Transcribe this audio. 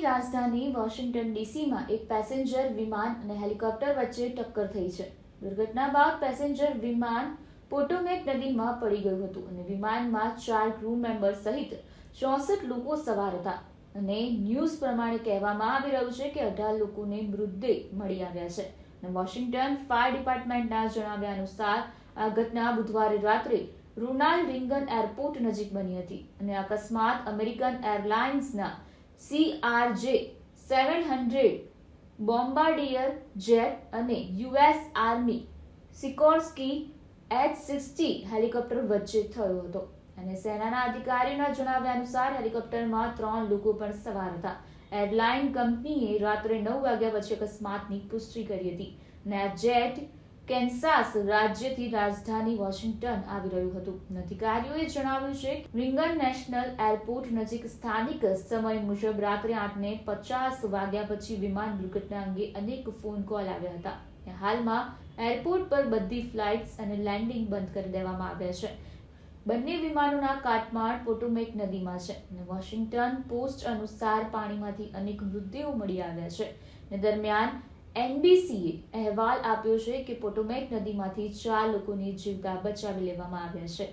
રાજધાની વોશિંગ્ટન ડીસીમાં એક પેસેન્જર વિમાન અને હેલિકોપ્ટર વચ્ચે ટક્કર થઈ છે. દુર્ઘટના બાદ પેસેન્જર વિમાન પોટોમેક નદીમાં પડી ગયું હતું અને વિમાનમાં 4 ક્રૂ મેમ્બર સહિત 64 લોકો સવાર હતા અને ન્યૂઝ પ્રમાણે કહેવામાં આવી રહ્યું છે કે 18 લોકોને મૃતદેહ મળી આવ્યા છે. અને વોશિંગ્ટન ફાયર ડિપાર્ટમેન્ટના જણાવ્યા અનુસાર આ ઘટના બુધવારે રાત્રે રોનાલ્ડ રીંગન એરપોર્ટ નજીક બની હતી અને અકસ્માત અમેરિકન એરલાઇન્સના CRJ-700 બોમ્બાર્ડિયર જેટ અને US આર્મી સિકોર્સ્કી H-60 હેલિકોપ્ટર વચ્ચે થયો હતો. અને સેનાના અધિકારીઓના જણાવ્યા અનુસાર હેલિકોપ્ટરમાં 3 લોકો પણ સવાર હતા. એરલાઇન કંપનીએ રાત્રે 9 વાગ્યા પછી અકસ્માતની પુષ્ટિ કરી હતી અને આ જેટ કેન્સાસ રાજ્યથી રાજધાની વોશિંગ્ટન આવી રહ્યું હતું. અધિકારીઓએ જણાવ્યું છે કે રિંગન નેશનલ એરપોર્ટ નજીક સ્થાનિક સમય મુજબ રાત્રે 8:50 વાગ્યા પછી વિમાન દુર્ઘટના અંગે અનેક ફોન કોલ આવ્યા હતા. હાલમાં એરપોર્ટ પર બધી ફ્લાઇટ્સ અને લેન્ડિંગ બંધ કરી દેવામાં આવ્યા છે. બંને વિમાનોના કાટમાળ પોટોમેક નદીમાં છે અને વોશિંગ્ટન પોસ્ટ અનુસાર પાણીમાંથી અનેક મૃતદેહો મળી આવ્યા છે. દરમિયાન NBCએ અહેવાલ આપ્યો છે કે પોટોમેક નદીમાંથી 4 લોકોને જીવતા બચાવી લેવામાં આવ્યા છે.